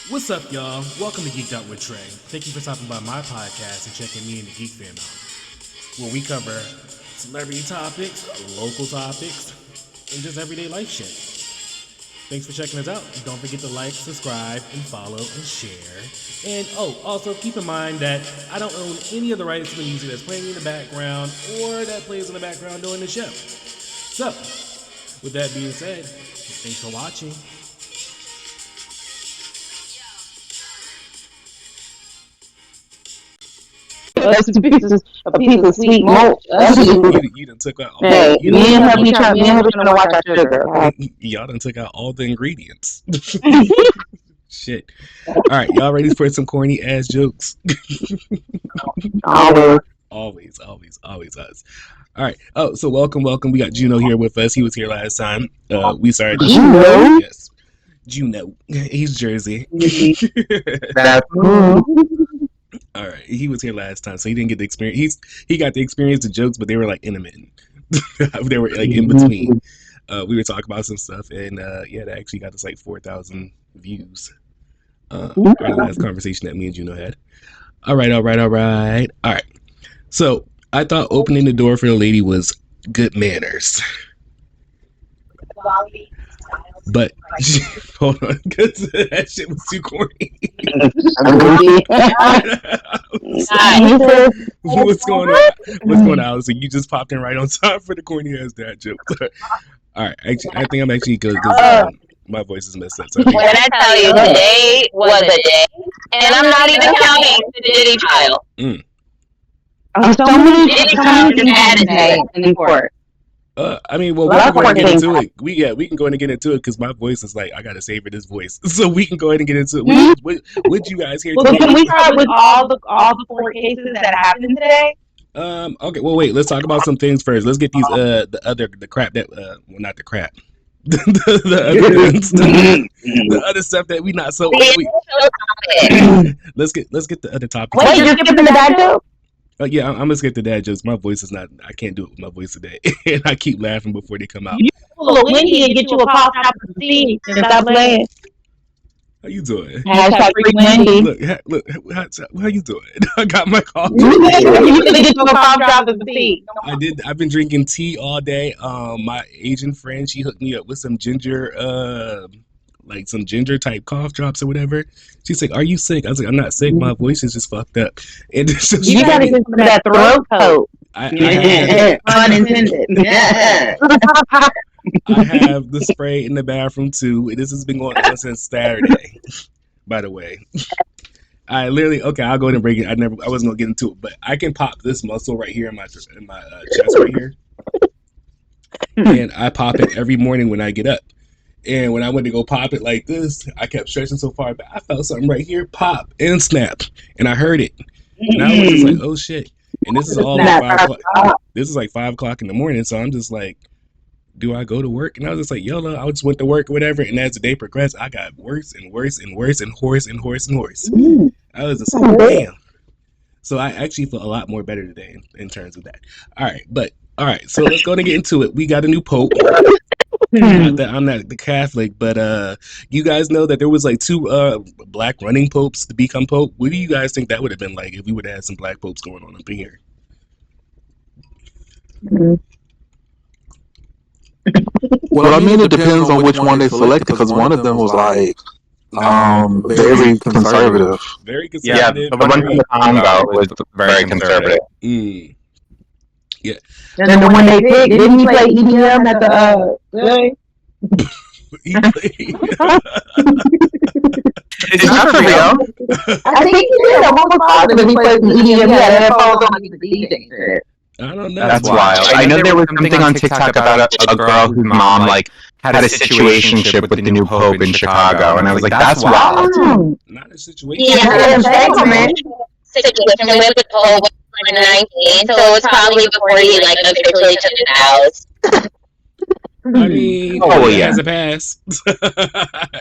What's up, y'all? Welcome to Geek'd with Trey. Thank you for stopping by my podcast and checking me and the Geek Fam out, where we cover celebrity topics, local topics, and just everyday life shit. Thanks for checking us out. Don't forget to like, subscribe, and follow, and share. And also keep in mind that I don't own any of the rights to the music that's playing in the background or that plays in the background during the show. So, with that being said, thanks for watching. That's a piece of sweet mulch. You done took out all me and her be trying to watch our sugar. Y'all done took out all the ingredients. Shit. Alright, y'all ready for some corny ass jokes? Always us. Alright. Oh, so welcome. We got Juno here with us. He was here last time. We started Juno? Yes. Juno. He's Jersey. All right, he was here last time, so he didn't get the experience. He got the experience of jokes, but they were like intermittent. They were like in between. We were talking about some stuff, and that actually got us like 4,000 views. Our last conversation that me and Juno had. All right. So I thought opening the door for the lady was good manners. But hold on, because that shit was too corny. What's going on? So you just popped in right on time for the corny ass dad joke. All right, actually, I think I'm actually good because my voice is messed up. So when I tell you today was a day, and I'm not even counting the Diddy trial. So many Diddy trials just added in court. I mean, well, we can go ahead and get into it. We can go ahead and get into it because my voice is like, I gotta savor this voice, so we can go ahead and get into it. Would you guys hear? Well, can we start with all the court cases that happened today? Okay. Well, wait. Let's talk about some things first. Let's get these the crap that well, not the crap. the other stuff that we not so. Let's get the other topics. Wait, you're skipping the bad joke? Yeah, I'm gonna skip the dad jokes. My voice is not. I can't do it with my voice today, and I keep laughing before they come out. You pull a Wendy and get you a cough drop of the seed and stop playing. How you doing? Hashtag free Wendy. Look, how you doing? I got my coffee. You can get you a cough drop of the seed. I've been drinking tea all day. My Asian friend, she hooked me up with some ginger, like some ginger type cough drops or whatever. She's like, "Are you sick?" I was like, "I'm not sick. My voice is just fucked up." And so you gotta get some of that throat coat. Unintended. I have the spray in the bathroom too. This has been going on since Saturday. By the way, I'll go ahead and break it. I wasn't gonna get into it, but I can pop this muscle right here in my chest right here, and I pop it every morning when I get up. And when I went to go pop it like this, I kept stretching so far back. I felt something right here pop and snap, and I heard it. And I was just like, "Oh shit!" And this is all like 5 o'clock. This is like 5 o'clock in the morning, so I'm just like, "Do I go to work?" And I was just like, "YOLO!" I just went to work or whatever. And as the day progressed, I got worse and worse and worse and hoarse and hoarse and hoarse. I was just like, "Damn!" So I actually feel a lot more better today in terms of that. All right. So let's go and get into it. We got a new pope. Not that I'm not the Catholic, but you guys know that there was like 2 black running popes to become pope. What do you guys think that would have been like if we would have had some black popes going on up in here? Well, I mean, it depends on which one they selected because one of them was like very conservative. Very conservative. Yeah, the one from the Congo was very conservative. Yeah. And the one they picked, didn't he play EDM at the thing? It's not for real. I think he did. I'm almost positive he played some EDM. He had headphones on like the DJ. I don't know. That's wild. I know there was something on TikTok about a girl whose mom like had a situationship with the new pope in Chicago, and I was like, that's wild. Not a situation. Yeah, situation with the pope. 19, so it was probably before he like officially took it out. I mean, everybody has a pass.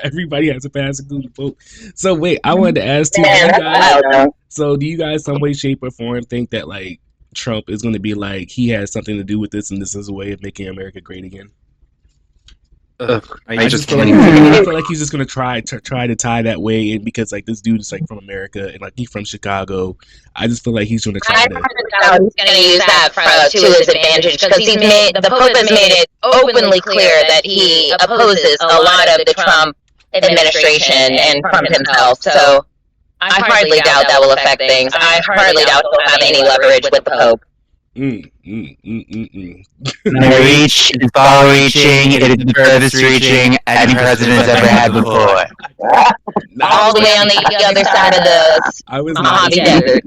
Everybody has a pass, including the Pope. So wait, I wanted to ask you guys. So do you guys, some way, shape, or form, think that like Trump is going to be like he has something to do with this, and this is a way of making America great again? I just feel like can't. I feel like he's just gonna try to tie that way in because like this dude is like from America and like he's from Chicago. I just feel like he's gonna try to. He's going to use that to his advantage because the Pope has made it openly clear that he opposes a lot of the Trump administration and Trump himself. So I hardly doubt that will affect things. I hardly doubt he'll have any leverage with the Pope. The reach is far reaching. It is the furthest reaching any president has ever had before. All the way on the other side of the Mojave Desert.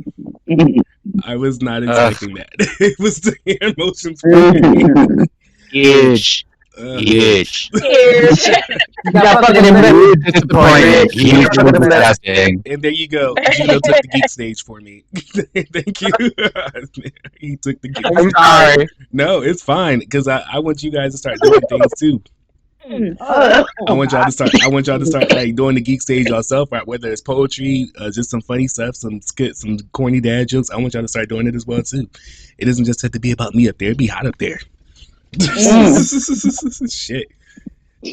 I was not expecting that. It was the emotions for me. Huge. Huge. Disappointed. Huge. Disgusting. And there you go. Gino took the geek stage for me. Thank you. He took the geek stage. I'm sorry. No, it's fine because I want you guys to start doing things too. I want y'all to start like doing the geek stage yourself, right? Whether it's poetry, just some funny stuff, some skits, some corny dad jokes. I want y'all to start doing it as well too. It doesn't just have to be about me up there. It'd be hot up there. Shit.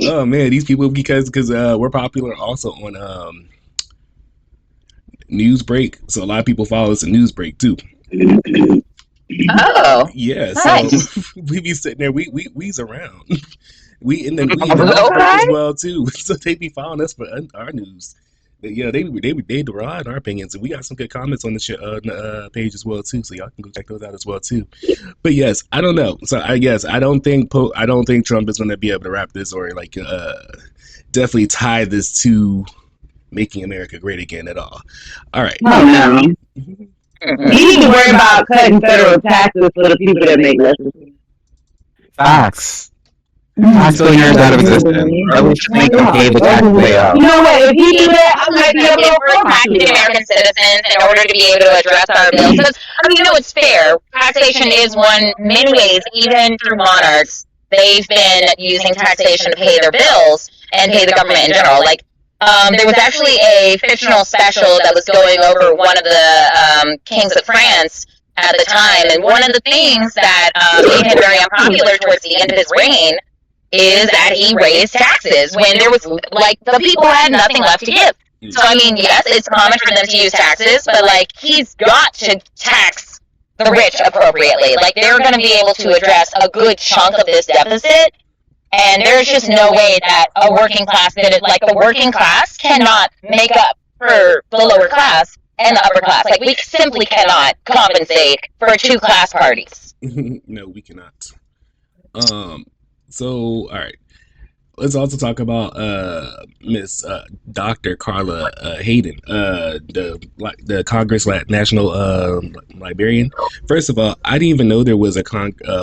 Oh man, these people because we're popular also on Newsbreak, so a lot of people follow us at Newsbreak too. Oh, yeah. Nice. So we be sitting there. We's around. We in the Newsbreak as well too. So they be following us for our news. Yeah, they deride our opinions, and we got some good comments on the page as well too. So y'all can go check those out as well too. But yes, I don't know. So I don't think Trump is going to be able to wrap this or like definitely tie this to making America great again at all. All right. Oh no. You need to worry about cutting federal taxes for the people that make less. Facts. Tax billionaires out of existence. I wish to make them pay the tax they owe. You know what? If he do that, I might be able to tax the American citizens in order to be able to address our bills. Because it's fair. Taxation is one many ways, even through monarchs. They've been using taxation to pay their bills and pay the government in general. Like, there was actually a fictional special that was going over one of the kings of France at the time, and one of the things that made him very unpopular towards the end of his reign is that he raised taxes when there was, like, the people had nothing left to give. So, yes, it's common for them to use taxes, but, like, he's got to tax the rich appropriately. Like, they're going to be able to address a good chunk of this deficit, and there's just no way that a working class, the working class cannot make up for the lower class and the upper class. Like, we simply cannot compensate for two class parties. No, we cannot. So, all right. Let's also talk about Miss Dr. Carla Hayden, the Congress National Librarian. First of all, I didn't even know there was a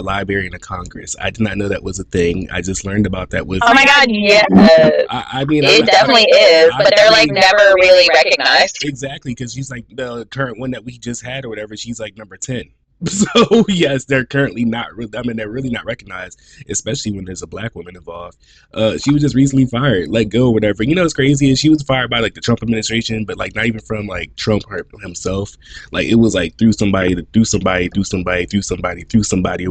librarian of Congress. I did not know that was a thing. I just learned about that with. Oh my God! Yes. It definitely is, but they're like never really recognized. Exactly, because she's like the current one that we just had or whatever. She's like number 10. So yes, they're currently not. They're really not recognized, especially when there's a black woman involved. She was just recently fired, let go, or whatever. You know what's crazy is she was fired by like the Trump administration, but like not even from like Trump himself. Like it was like through somebody or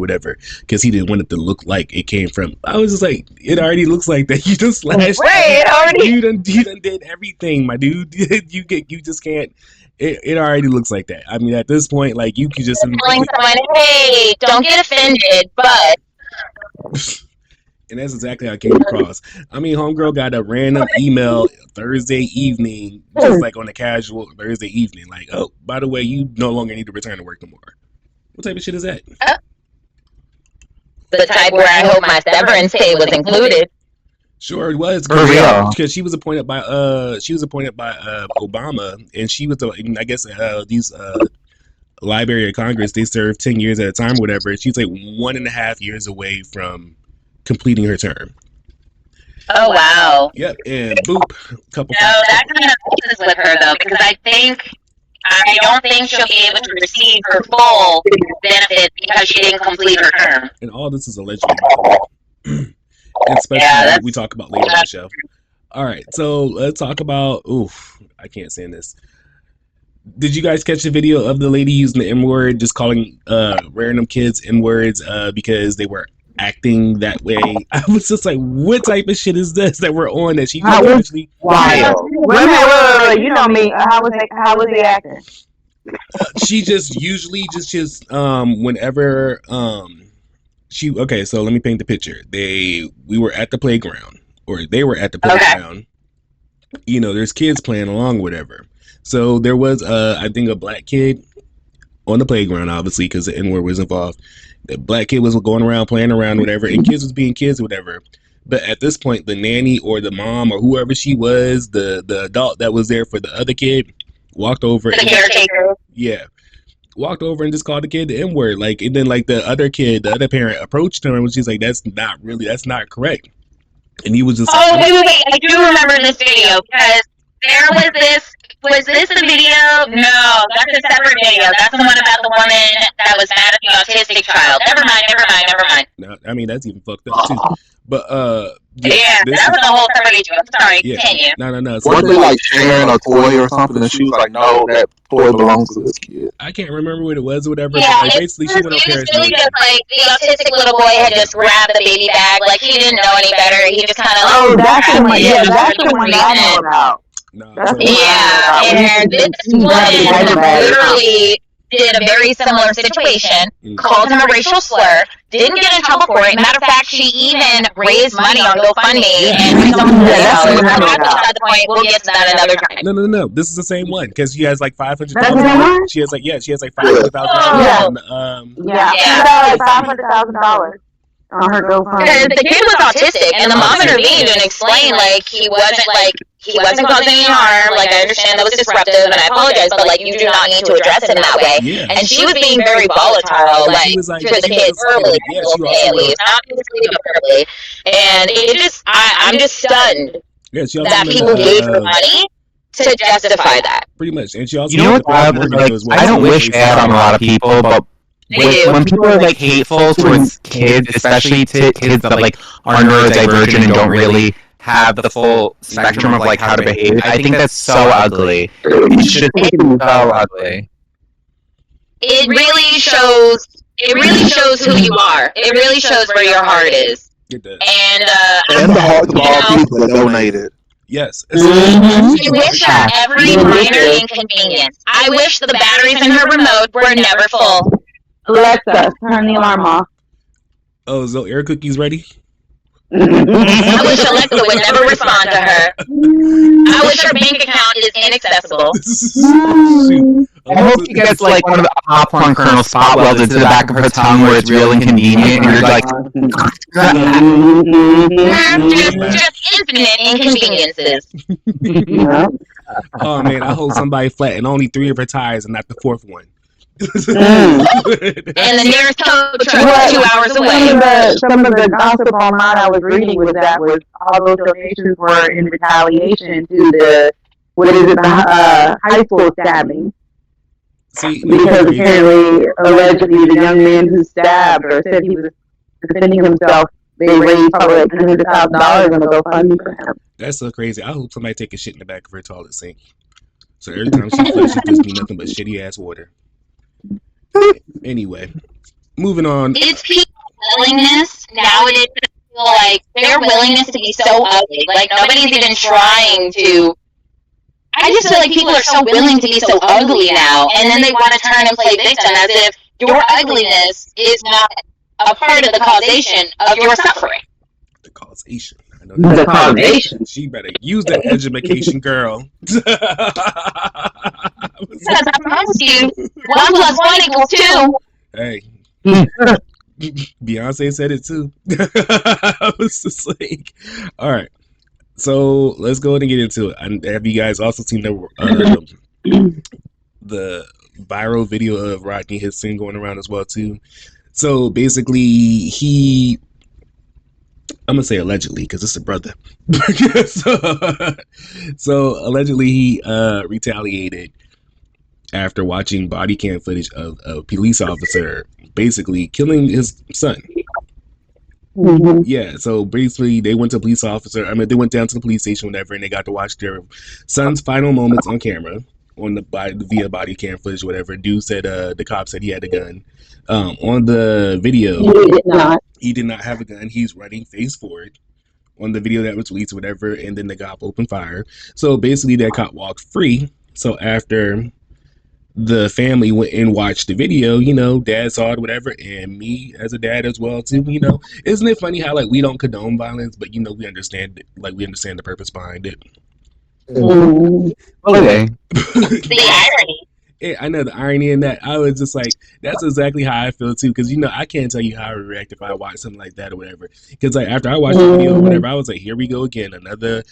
whatever, because he didn't want it to look like it came from. I was just like, it already looks like that. You just slashed. Right, you done did everything, my dude. You just can't. It already looks like that. At this point, like you could just telling someone, "Hey, don't get offended," but and that's exactly how it came across. Homegirl got a random email Thursday evening, just like on a casual Thursday evening, like, "Oh, by the way, you no longer need to return to work no more." What type of shit is that? The type where I hope my severance pay was included. Sure, it was because she was appointed by Obama, and she was these Library of Congress, they serve 10 years at a time, or whatever. She's like 1.5 years away from completing her term. Oh wow! Yep, and boop, couple. No, that kind of messes with her though, because I don't think she'll be able to receive her full benefit because she didn't complete her term. And all this is allegedly. Especially we talk about later in the show. All right, so let's talk about. Oof, I can't stand this. Did you guys catch the video of the lady using the N-word, just calling random kids N-words because they were acting that way. I was just like, what type of shit is this that we're on that she How just was actually wild? Wait, you know me. How was they acting? she just usually just whenever she okay, so let me paint the picture. We were at the playground, or they were at the playground. You know, there's kids playing along, whatever. So there was I think a black kid on the playground, obviously, because the N-word was involved. The black kid was going around playing around, whatever, and kids was being kids, whatever. But at this point, the nanny or the mom or whoever she was, the adult that was there for the other kid, walked over. The caretaker. Yeah. Walked over and just called the kid the N-word. Like, and then like the other kid, the other parent approached him and she's like, that's not correct. And he was just like, wait, I do remember this video because there was this. Was this the video? No, that's a separate video. That's the one about the woman that was mad at the autistic child. Never mind. No, I mean, that's even fucked up too. But yeah, that was a whole separate video. I'm sorry, continue. No. So weren't they like sharing a toy or something? And she was like, "No, that toy belongs to this kid." I can't remember what it was or whatever. Yeah, but like, basically, she went on parents' really just like the autistic little boy had just grabbed the baby bag, like he didn't know any better. He just kind of that's the one. Yeah, that's the one I know about. No, and this woman literally did a very similar situation, called him a racial slur, didn't get in trouble for it. Matter of fact, she even raised money on GoFundMe and raised $100,000. I'm not beside the point. We'll get to that another time. No. This is the same one because she has like $500,000. She has like $500,000. She got like $500,000. On her GoFundMe. The kid was autistic, and the mom intervened and explained like he wasn't causing any harm. Like, I understand that was disruptive, and I apologize, but like you do not need to address him that way. Yeah. And she was being very volatile, like to the kid verbally, not physically but verbally. And it just, I'm just stunned that people gave her money to justify that. Pretty much, and she also, you know what's wild? Like, I don't wish bad on a lot of people, but when people are like hateful towards kids, especially to kids that like are neurodivergent and don't really have the full spectrum of like how to behave, I think that's so ugly. It's just so ugly. It really shows who you are. It really shows where your heart is. It does. And the hearts of all people that donated. Yes. I wish her every minor inconvenience. I wish the batteries in her remote were never full. Alexa, turn the alarm off. Oh, so air cookies ready? I wish Alexa would never respond to her. I wish her bank account is inaccessible. I hope she gets like one of the popcorn kernels spot welded to the back of her tongue where it's real inconvenient and you're like just infinite inconveniences. Oh man, I hope somebody flattened only 3 of her tires and not the 4th one. And the nearest tow truck is 2 hours away. Some of the gossip online I was reading was that all those donations were in retaliation to the high school stabbing. See, because apparently, allegedly, the young man who stabbed or said he was defending himself, they raised probably like $100,000 on the GoFundMe for him. That's so crazy. I hope somebody take a shit in the back of her toilet sink. So every time she flushes, just be nothing but shitty ass water. Anyway, moving on. It's people's willingness nowadays to feel like their willingness to be so ugly. Like nobody's even trying to. I just feel like people are so willing to be so ugly now, and then they want to turn and play victim as if your ugliness is not a part of the causation of your suffering. The causation. I know the causation. She better use that education, girl. Because I promise you, 1 + 1 = 2. Hey. Beyonce said it too. I was just like, all right. So let's go ahead and get into it. Have you guys also seen the viral video of Rodney Hudson going around as well too? So basically, I'm gonna say allegedly because it's a brother. so allegedly he retaliated after watching body cam footage of a police officer basically killing his son. Mm-hmm. Yeah, so basically they went to they went down to the police station, whatever, and they got to watch their son's final moments on camera via body cam footage, whatever. Dude said the cop said he had a gun. On the video, he did not. He did not have a gun. He's running face forward on the video that was released, whatever, and then the cop opened fire. So basically, that cop walked free. So after the family went and watched the video, dad saw it, whatever, and me as a dad as well too. Isn't it funny how like we don't condone violence, but we understand it, like we understand the purpose behind it. Okay. The irony. Yeah, I know the irony in that. I was just like, that's exactly how I feel too. Because I can't tell you how I would react if I watch something like that or whatever. Because like after I watched the video or whatever, I was like, here we go again, another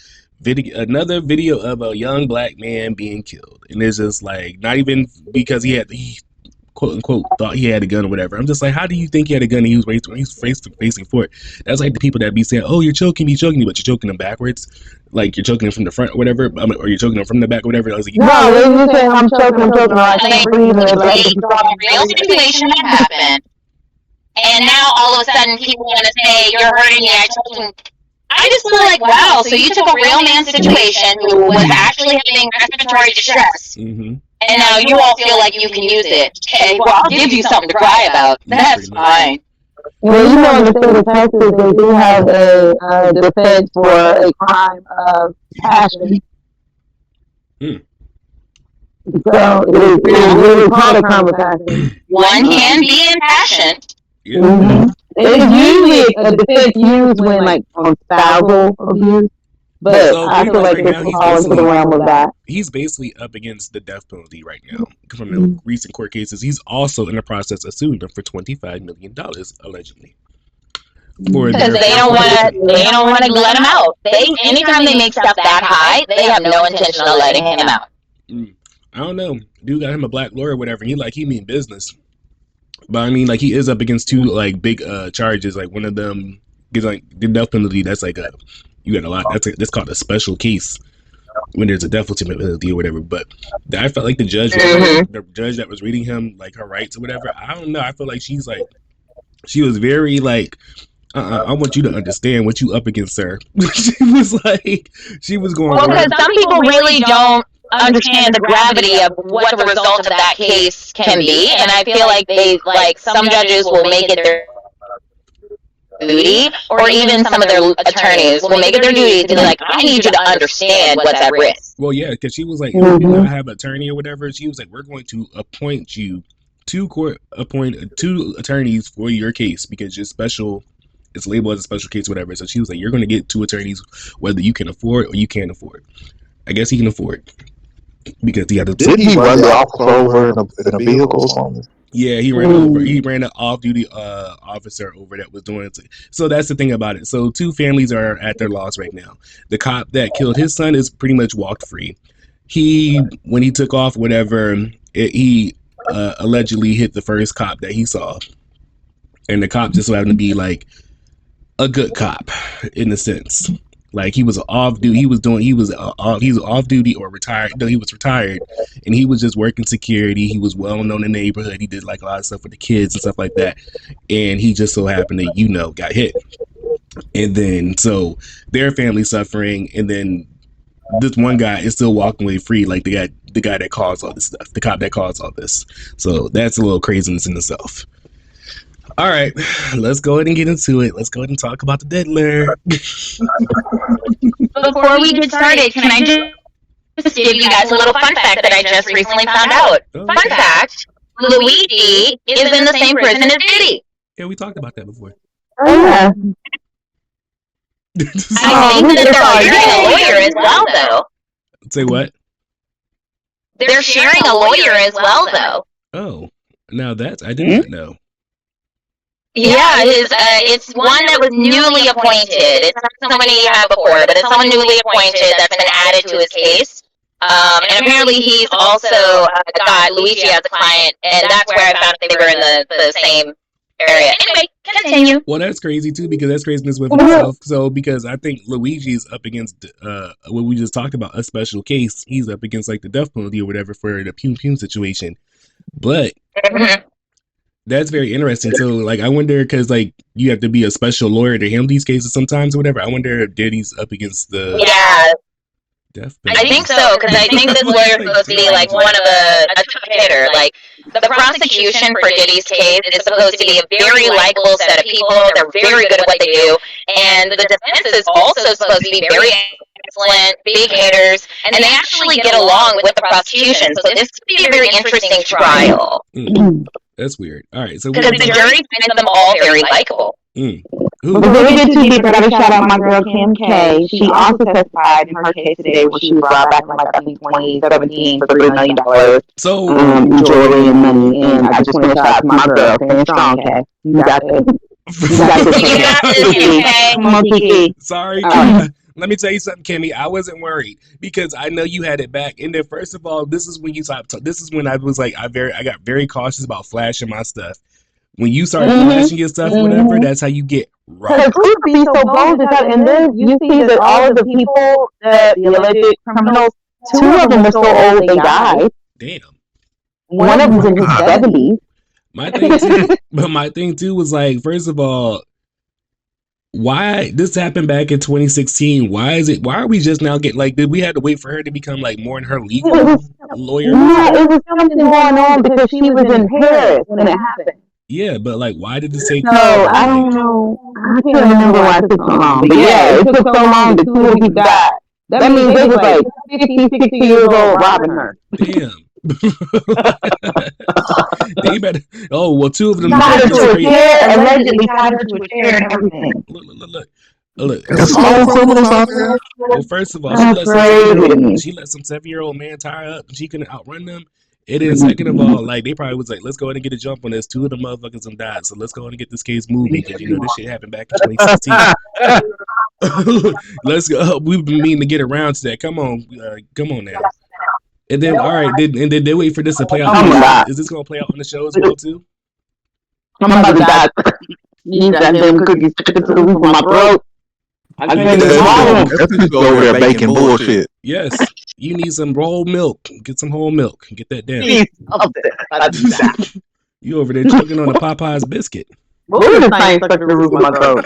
video of a young black man being killed, and it's just like not even because he quote unquote thought he had a gun or whatever. I'm just like, how do you think he had a gun and he was facing for it? That's like the people that be saying, oh, you're choking me, but you're choking them backwards. Like you're choking them from the front or whatever, or you're choking them from the back or whatever. I was like, no, you saying I'm choking, I can't breathe. A real situation that happened, and now all of a sudden people want to say you're hurting me. I just feel like, wow, so you took a real man's situation who was actually having respiratory distress, and now you all feel like you can use it. Okay, well, I'll give you something to cry about. That's fine. Well, in the state of Texas, they do have a defense for a crime of passion. So it is called a crime of passion. One can be impassioned. Yeah. It's usually a defense used when like on spousal abuse, but So I feel like right this now, will fall into the realm of that. He's basically up against the death penalty right now from the recent court cases. He's also in the process of suing them for $25 million allegedly. Because they don't want to let him out. Anytime they make stuff that high, they have no intention of letting him out. I don't know. Dude got him a black lawyer or whatever, and he mean business. But I mean, like, he is up against two like big charges. Like one of them gets like the death penalty. That's like you got a lot. That's called a special case when there's a death penalty or whatever. But I felt like the judge that was reading him like her rights or whatever. I don't know. I feel like she was very like, I want you to understand what you up against, sir. she was going. Well, because some people really don't understand the gravity of what the result of that case can be, and I feel like some judges will make it their duty, or even some of their attorneys will make it their duty to be like, I need you to understand what's at risk. Well, yeah, because she was like, if you do not have an attorney or whatever, she was like, we're going to appoint you two attorneys for your case because you're special. It's labeled as a special case, whatever. So she was like, you're going to get two attorneys, whether you can afford or you can't afford. I guess he can afford because he had to. Did he run the officer over in a vehicle or something? Yeah, he ran over. He ran an off-duty officer over that was doing it. So that's the thing about it. So two families are at their loss right now. The cop that killed his son is pretty much walked free. When he took off, whatever, he allegedly hit the first cop that he saw, and the cop just so happened to be like a good cop in a sense. Like he was off duty. He was off duty or retired. No, he was retired, and he was just working security. He was well known in the neighborhood. He did like a lot of stuff with the kids and stuff like that. And he just so happened to got hit. And then so their family suffering, and then this one guy is still walking away free. Like the guy that caused all this stuff, the cop that caused all this. So that's a little craziness in itself. All right, let's go ahead and get into it. Let's go ahead and talk about the Diddler. Before we get started, can I just give you guys a little fun fact that I just recently found out? Fun fact, Luigi is in the same prison as Diddy. Yeah, we talked about that before. Oh, yeah. I think that they're sharing a lawyer as well, though. Say what? They're sharing a lawyer as well, though. Oh, now that's I did not know. Yeah, it's one that was newly appointed. It's not somebody he had before, but it's someone newly appointed that's been added to his case. And apparently he's also got Luigi as a client, and that's where I found they were in the same area. Anyway, continue. Well, that's crazy too, because that's craziness with himself. So, because I think Luigi is up against what we just talked about, a special case. He's up against like the death penalty or whatever for the Pum situation. But that's very interesting. So, like, I wonder, because like you have to be a special lawyer to handle these cases sometimes or whatever. I wonder if Diddy's up against the I think so, because I think this lawyer's supposed to be like one of a top hitter. Like the prosecution for Diddy's case is supposed to be a very likable set of people. They're very good at what they do, and the defense is also supposed to be very excellent, big hitters, and they actually get along with the prosecution. So this could be a very interesting trial. That's weird. All right, so because the jury finds them all very likable. Before we get too deep, I gotta shout out my girl Kim K. She also testified in her case today where she was brought back in like I think 2017 for $3 million. So jewelry and money. And I just want to shout out to my girl, staying strong, K. You got this. You got this, K. Come on, Kiki. Sorry. Let me tell you something, Kimmy. I wasn't worried because I know you had it back. And then first of all, this is when you stopped. This is when I was like, I got very cautious about flashing my stuff. When you start flashing your stuff, whatever, that's how you get right. Because proof be so bold, and then you see that all of the people, the alleged criminals, 2 of them were so old they died. Damn. One of them's in his 70s. My thing too was like, first of all, why this happened back in 2016? Why are we just now getting like? Did we have to wait for her to become like more in her legal lawyer? Yeah, it was something going on because she was in Paris when it happened. Yeah, but like, why did it take? No, I don't know. I can't remember why it took so long. But yeah, it took so long that 2 of them died. That means they was like 50, 60 years old robbing her. Damn. They better. Oh well, 2 of them tied her to a chair. Allegedly tied her to a chair and everything. Look. Well, first of all, she let some 7-year-old man tie her up, and she couldn't outrun them. And then second of all, like they probably was like, let's go ahead and get a jump on this. 2 of the motherfuckers have died, so let's go ahead and get this case moving because you know this shit happened back in 2016. Let's go. We've been meaning to get around to that. Come on now. And then all right, and then they wait for this to play out. Is this gonna play out on the show as well too? I'm about to die. You got them cookies sticking to the roof of my throat. That's over there baking bullshit. Yes, you need some whole milk. Get some whole milk and get that down. You over there choking on a Popeye's biscuit. What was the thing stuck to the roof of my throat?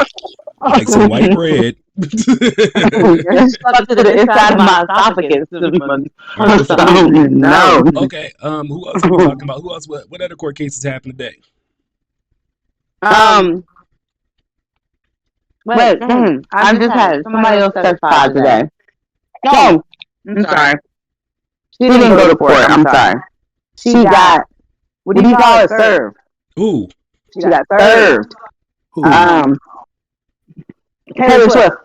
Like some white bread. Stuck to the inside of my esophagus. No. Okay. Who else are we talking about? Who else? What other court cases happened today? Wait, I just had somebody else testified today. No, I'm sorry. She didn't go to court. I'm sorry. She got, what do you call it? Served. Ooh. She got served. Taylor Swift.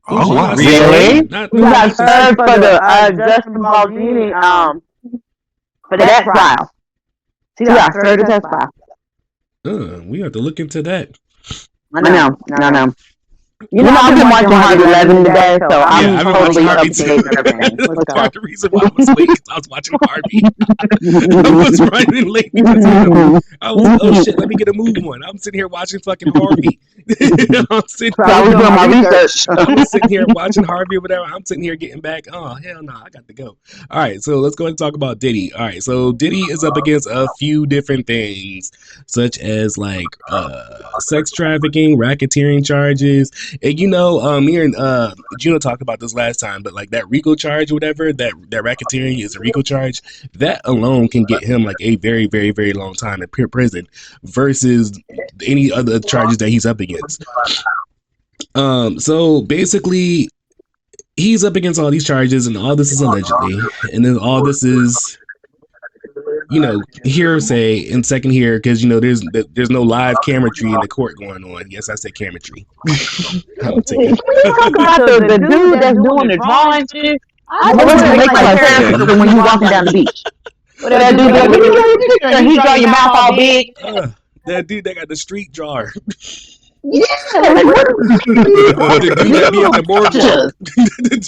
Oh, wow. Really? She got served for the Justin Baldini for that trial. She got served to testify. We have to look into that. I know. You know, I've been watching Harvey 11 today, so I'm totally up to date with everything. That's part of the reason why I was late, because I was watching Harvey. I was running late because I was, oh shit, let me get a move on. I'm sitting here watching fucking Harvey. I'm sitting here watching Harvey or whatever. I'm sitting here getting back. Oh, hell no, I got to go. All right, so let's go ahead and talk about Diddy. All right, so Diddy is up against a few different things, such as like sex trafficking, racketeering charges. And you know, me and Juno talked about this last time, but like that RICO charge or whatever, that racketeering is a RICO charge, that alone can get him like a very, very, very long time in prison versus any other charges that he's up against. So basically, he's up against all these charges, and all this is allegedly, and then all this is, you know, hearsay and second here because you know there's no live camera tree in the court going on. Yes, I said camera tree. I'll take it. The dude that's doing the drawing shit. I want to make my character when you walking down the beach. What that dude that and he draw your mouth all big. That dude that got the street drawer. Yeah, the dude that be at the boardwalk. The dude that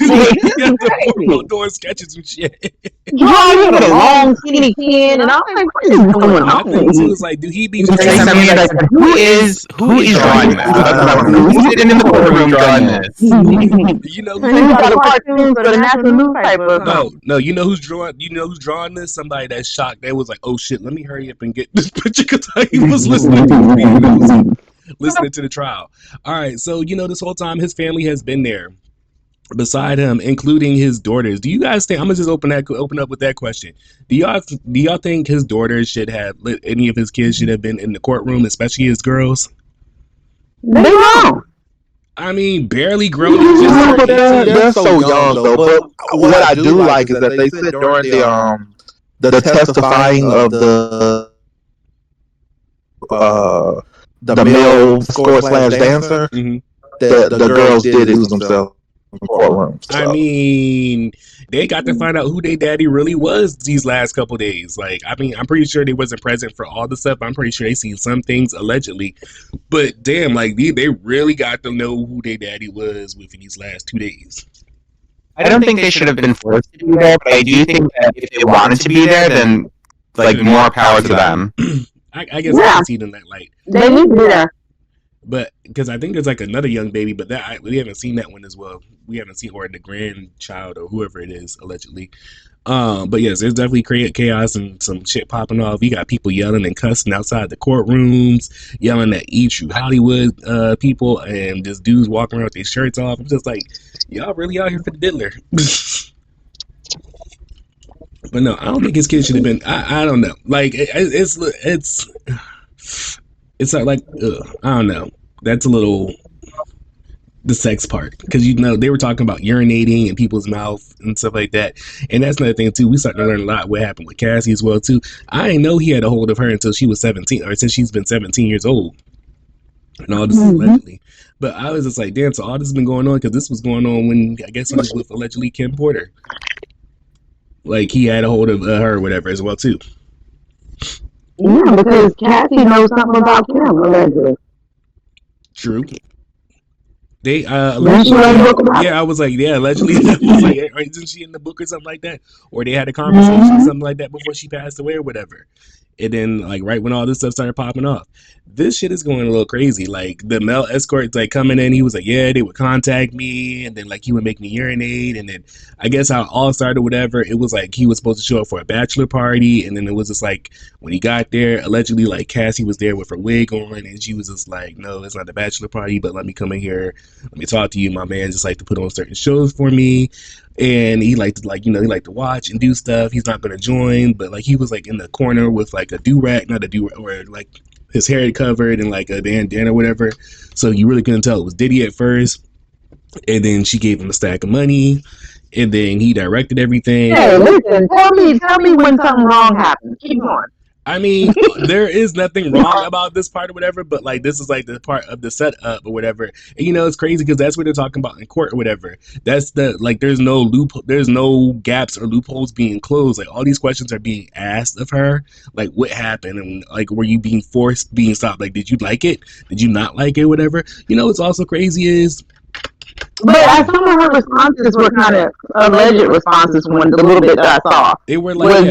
be at the boardwalk doing sketches and shit. Drawing with a long skinny chin, and I'm like, what is going I on? think too, it's like, dude, he be just Who is drawing this? Who's sitting in the courtroom drawing this? You know, He's got a cartoon for the national newspaper. No, you know who's drawing? You know who's drawing this? Somebody that's shocked. They was like, oh shit, let me hurry up and get this picture because he was listening to me. Listening to the trial. All right, so you know this whole time his family has been there beside him, including his daughters. Do you guys think? I'm gonna just open up with that question. Do y'all think his daughters should have any of his kids should have been in the courtroom, especially his girls? They wrong. I mean, barely grown. Yeah, but they're so young though. But what I do like is that they said during the testifying of the male score/dancer, the girls did lose themselves in the courtroom. So. I mean, they got to find out who their daddy really was these last couple days. Like, I mean, I'm pretty sure they wasn't present for all the stuff. I'm pretty sure they seen some things allegedly, but damn, like they really got to know who their daddy was within these last 2 days. I don't think they should have been forced to be there, but I do think that if they wanted to be there, then like more power to them. I guess I can see it in that light. They need to be there. But because I think there's like another young baby, but we haven't seen that one as well. We haven't seen or the grandchild or whoever it is allegedly. But yes, there's definitely created chaos and some shit popping off. You got people yelling and cussing outside the courtrooms, yelling at True Hollywood people, and just dudes walking around with their shirts off. I'm just like, y'all really out here for the diddler. But no, I don't think his kid should have been. I don't know. Like it's not like I don't know. That's a little the sex part, because they were talking about urinating in people's mouth and stuff like that, and that's another thing too. We started to learn a lot what happened with Cassie as well too. I didn't know he had a hold of her until she was 17, or since she's been 17 years old, and all this is allegedly. But I was just like, damn. So all this has been going on because this was going on when I guess he was with allegedly Kim Porter. Like he had a hold of her or whatever as well too. Yeah, because Cassie knows something about Kim allegedly. True. They allegedly, I was like, yeah, allegedly. I was like, isn't she in the book or something like that? Or they had a conversation, something like that before she passed away or whatever. And then, like, right when all this stuff started popping off, this shit is going a little crazy. Like, the male escorts, like, coming in, he was like, yeah, they would contact me, and then, like, he would make me urinate, and then, I guess how it all started, whatever, it was, like, he was supposed to show up for a bachelor party, and then it was just, like, when he got there, allegedly, like, Cassie was there with her wig on, and she was just like, no, it's not a bachelor party, but let me come in here, let me talk to you. My man just like to put on certain shows for me. And he liked to, like, he liked to watch and do stuff. He's not going to join, but like he was like in the corner with like a do-rag, not a do-rag, or like his hair covered and like a bandana or whatever. So you really couldn't tell it was Diddy at first. And then she gave him a stack of money, and then he directed everything. Hey, listen, tell me when something wrong happens. Keep going. I mean, there is nothing wrong about this part or whatever, but like this is like the part of the setup or whatever. And it's crazy because that's what they're talking about in court or whatever. That's the like there's no gaps or loopholes being closed. Like all these questions are being asked of her. Like what happened, and like were you being forced, being stopped? Like did you like it? Did you not like it? Whatever. What's also crazy is. But some of her responses were kind of alleged responses when the little bit that I saw. They were like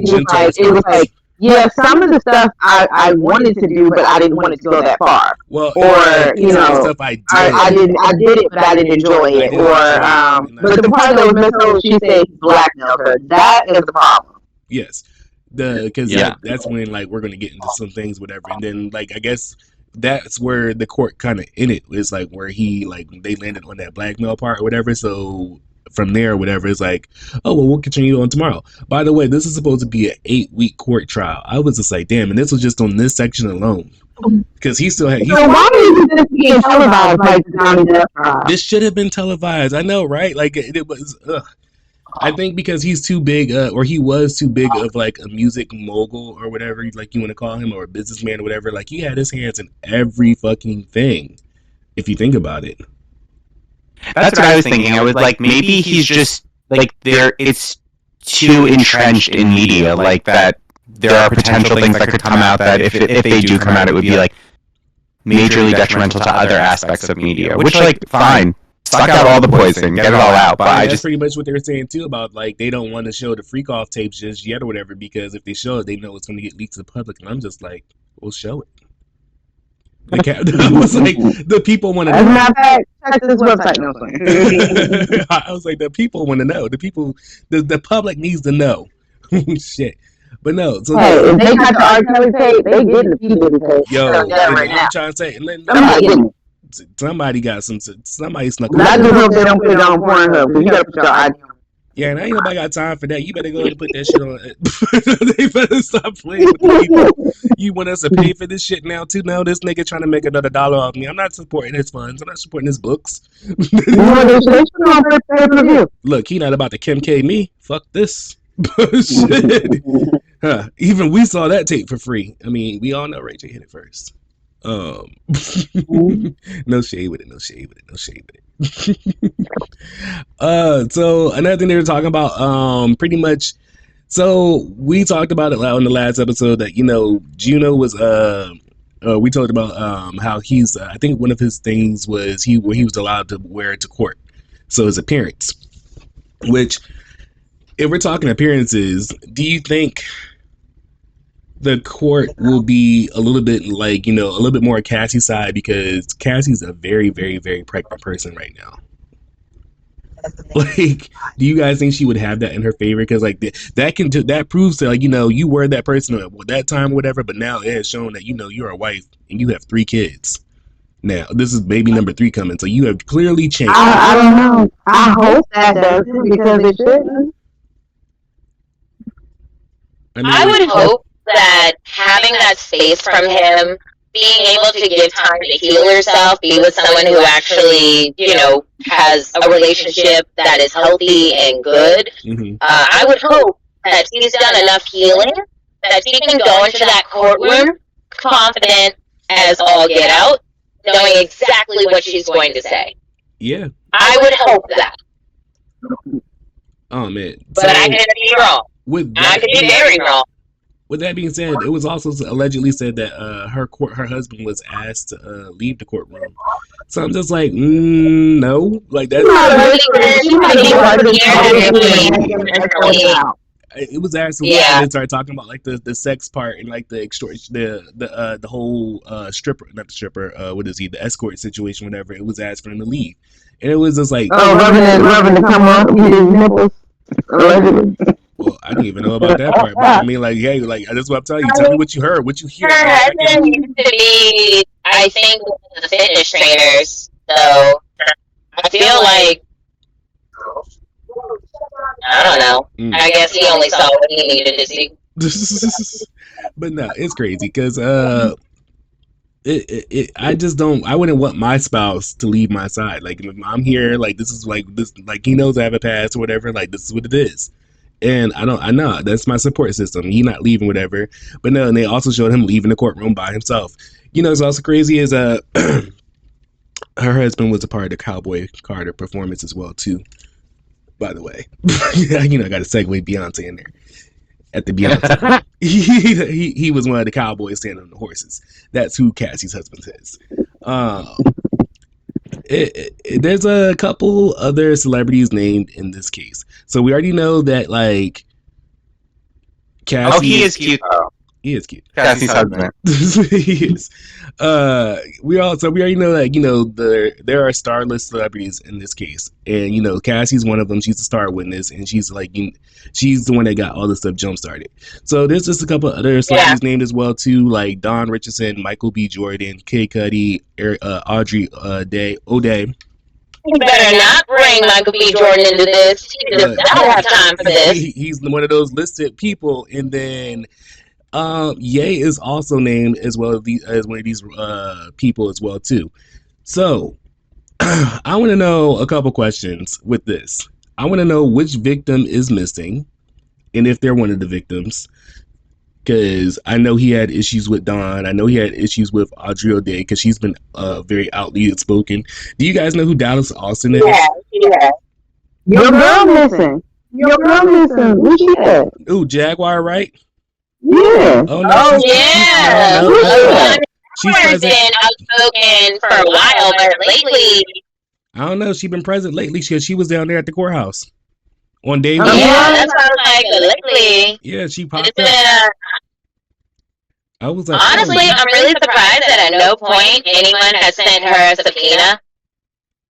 gentle. It was like. Yeah, some of the stuff I wanted to do, but I didn't want it to go that far. Well, or stuff I did. I did it, but I didn't enjoy it. But the part that was mental, she said blackmailed her. That is the problem. Yes, because that's when like we're gonna get into some things, whatever, and then like I guess that's where the court kind of in it is like where he like they landed on that blackmail part or whatever. So. From there, whatever, it's like, oh, well, we'll continue on tomorrow. By the way, this is supposed to be an 8-week court trial. I was just like, damn, and this was just on this section alone. Because he still had... So why is this being televised like Johnny Depp trial? This should have been televised. I know, right? Like, it was... I think because he's too big, or he was too big of like a music mogul or whatever, like you want to call him, or a businessman or whatever. Like, he had his hands in every fucking thing, if you think about it. That's what I was thinking. I was like, maybe he's just like it's too entrenched in media, like that there are potential things that could come out that if they do come out, it would be like majorly detrimental to other aspects of media. Which, like, fine, suck out all the poison, get it all out. But that's pretty much what they were saying too about like they don't want to show the freak off tapes just yet or whatever, because if they show it, they know it's going to get leaked to the public. And I'm just like, we'll show it. I was like, the people want to know. As a matter of fact, check this website. No, I was like, the people want to know. The people, the public needs to know. Shit. But no. So hey, if they got the R. Kelly tape, they getting the P. Diddy tape. Yo, right now. I'm trying to say. somebody snuck. I just hope they don't put it on Pornhub. But you gotta put your ID on. Yeah, and ain't nobody got time for that. You better go ahead and put that shit on. They better stop playing with the people. You want us to pay for this shit now too? No, this nigga trying to make another $1 off me. I'm not supporting his funds. I'm not supporting his books. Look, he not about to Kim K me. Fuck this. Shit. Huh. Even we saw that tape for free. I mean, we all know Ray J hit it first. No shade with it. No shade with it. No shade with it. So another thing they were talking about, pretty much. So we talked about it on the last episode that Juno was we talked about how he's I think one of his things was he was allowed to wear it to court, so his appearance. Which, if we're talking appearances, do you think the court will be a little bit like, a little bit more Cassie's side, because Cassie's a very, very, very pregnant person right now? Like, do you guys think she would have that in her favor? Because like that proves that, like, you were that person at that time or whatever, but now it has shown that you're a wife and you have 3 kids. Now this is baby number 3 coming, so you have clearly changed. I don't know. I hope that does, because it shouldn't. I would hope that having that space from him, being able to give time to heal yourself, be with someone who actually, has a relationship that is healthy and good. Mm-hmm. I would hope that he's done enough healing that he can go into that courtroom confident as all get out, knowing exactly what she's going to say. Yeah. I would hope that. Oh, man. But I could be wrong. I could be very wrong. With that being said, it was also allegedly said that her husband was asked to leave the courtroom. So I'm just like, no, like that's. It was actually they started talking about like the sex part and like the extortion, the whole stripper, not the stripper, what is he, the escort situation, whatever. It was asked for him to leave, and it was just like, rubbing to come up, his nipples. Well, I didn't even know about that part, but I mean, like, hey, like, that's what I'm telling you. Tell me what you heard, what you hear. Her husband used to be, I think, one of the fitness trainers, so I feel like, I don't know. I guess he only saw what he needed to see. But no, it's crazy, because I just don't. I wouldn't want my spouse to leave my side. Like, if I'm here, like, this is like this, like, he knows I have a past or whatever. Like, this is what it is. And I know that's my support system. He not leaving, whatever. But no, and they also showed him leaving the courtroom by himself. It's also crazy is her husband was a part of the Cowboy Carter performance as well too. By the way, I got to segue Beyonce in there. At the Beyonce, he was one of the cowboys standing on the horses. That's who Cassie's husband is. There's a couple other celebrities named in this case, so we already know that, like, Cassie. Oh, he is cute. He is cute. Cassie's husband. He is. We already know that there are starless celebrities in this case, and Cassie's one of them. She's a star witness, and she's like she's the one that got all this stuff jump started. So there's just a couple other celebrities named as well too, like Don Richardson, Michael B. Jordan, Kid Cudi, Audrey O'Day. You better not bring Michael B. Jordan into this. He does not have time for this. He's one of those listed people, and then. Ye is also named as well as one of these people as well too. So I want to know a couple questions with this. I want to know which victim is missing, and if they're one of the victims. Because I know he had issues with Dawn. I know he had issues with Audrey O'Day because she's been very outly outspoken. Do you guys know who Dallas Austin is? Yeah. Your girl missing. Where's she at? Ooh, Jaguar, right? Yeah. Oh, no, She's been outspoken for a while, but lately, I don't know. She's been present lately because she was down there at the courthouse on day one. Yeah, that's what I was like. Lately, yeah, she popped up. I was like, honestly, I'm really surprised that at no point anyone has sent her a subpoena.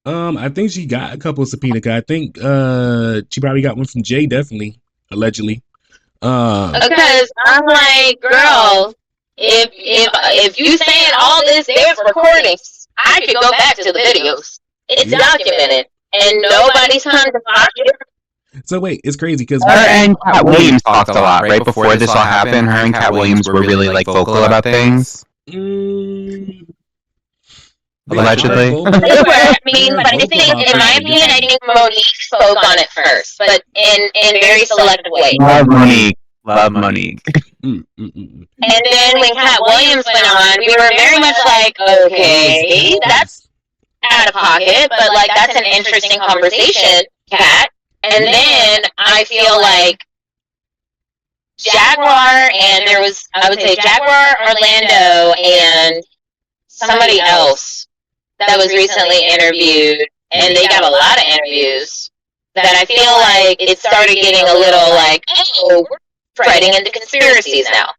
I think she got a couple of subpoenas. I think she probably got one from Jay, definitely, allegedly. Because I'm like, girl, if you saying all this, there's recordings. I could go back to the videos. It's documented, and nobody's come to talk to it. So wait, it's crazy because Her and Cat Williams talked a lot right before this all happened. Her and Cat Williams were really like vocal about things. Allegedly. They were. I mean, but I think, in my opinion, I think Monique spoke on it first, but in very selective ways. Love Monique. Love Monique. And then when Cat Williams went on, we were very much like, okay, that's out of pocket, but like that's an interesting conversation, Cat. And then I feel like Jaguar, and there was, I would say Jaguar, Orlando, and somebody else that was recently interviewed, and they got a lot of interviews, that I feel like it started getting a little like, oh, we're spreading into conspiracies now.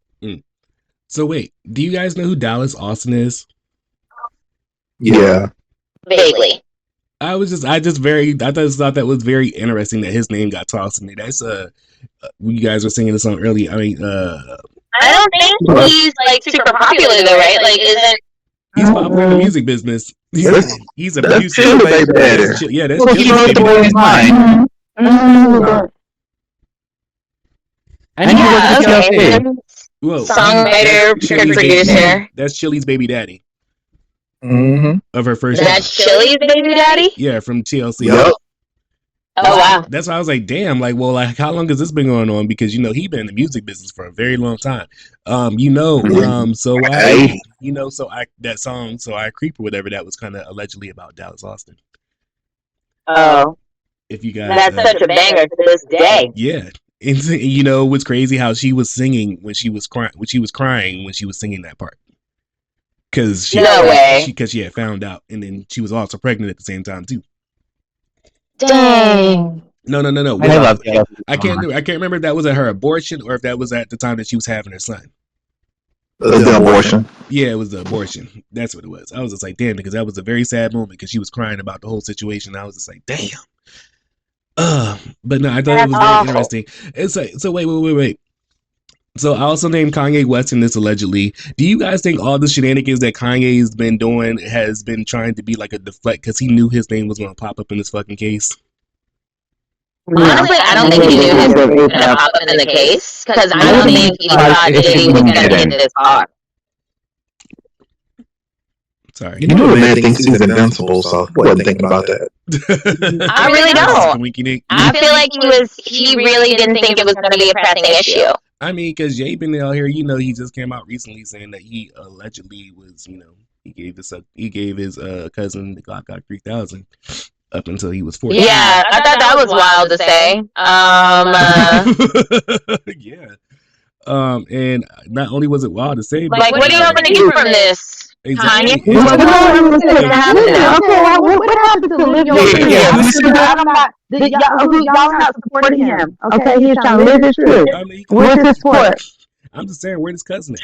So wait, do you guys know who Dallas Austin is? Yeah. Vaguely. I just thought that was very interesting that his name got tossed in there. That's you guys were singing the song earlier. I mean, I don't think he's like super popular though, right? Like, isn't he's popular in the music business? He's a producer. That's Yeah, that's Well, he wrote the boy's mind. And he was okay. Whoa, Songwriter, producer. That's Chili's baby daddy. Of her first. That's Chili's baby daddy. Yeah, from TLC. Yep. Oh wow. That's why I was like, damn, like, well, like, how long has this been going on? Because he been in the music business for a very long time. So that song, So I Creep or whatever, that was kind of allegedly about Dallas Austin. Oh. If you guys, that's such a banger to this day. Yeah. And what's crazy how she was singing when she was crying when she was singing that part. Because she had found out, and then she was also pregnant at the same time too. Dang. No. I love it. I can't remember if that was at her abortion or if that was at the time that she was having her son. The abortion. Yeah, it was the abortion. That's what it was. I was just like, damn, because that was a very sad moment because she was crying about the whole situation. I was just like, damn. But no, I thought it was very interesting. It's like, so wait. So I also named Kanye West in this allegedly. Do you guys think all the shenanigans that Kanye's been doing has been trying to be like a deflect because he knew his name was going to pop up in this fucking case? Honestly, I don't think he knew his name was going to pop up in the case because I don't think he thought Diddy was going to get this far. Sorry. You know the man thinks he's invincible, so I wasn't thinking about that. I really don't. I feel like he really didn't think it was going to be a pressing issue. I mean, because Jay been out here, he just came out recently saying that he allegedly was, he gave his cousin the Glock 3000 up until he was 14. Yeah, I thought that was wild to say. Yeah. And not only was it wild to say, but like, what are you hoping to get from this? Exactly. Kanye? What happened to live your truth? Y'all not supporting him. Okay, he's trying to live his truth. Where's his support? I'm just saying, where his cousin at?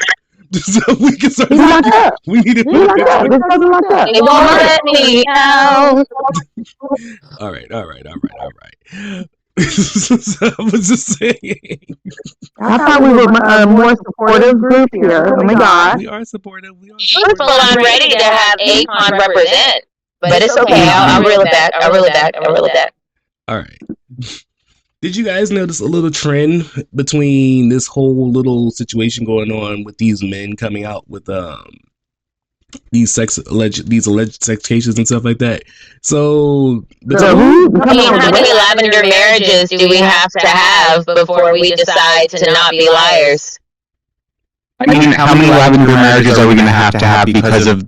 So we can start. He's locked up. We need to. He's locked up. They won't let me out. All right. So I was just saying. I thought we were a more supportive group here. Oh my God. We are supportive. But I'm ready to have Akon represent. But it's okay. I'll reel it back. All right. Did you guys notice a little trend between this whole little situation going on with these men coming out with these alleged sex cases and stuff like that? So how many lavender marriages do we have to have before we decide to not be liars? I mean, how many lavender marriages are we going to have because of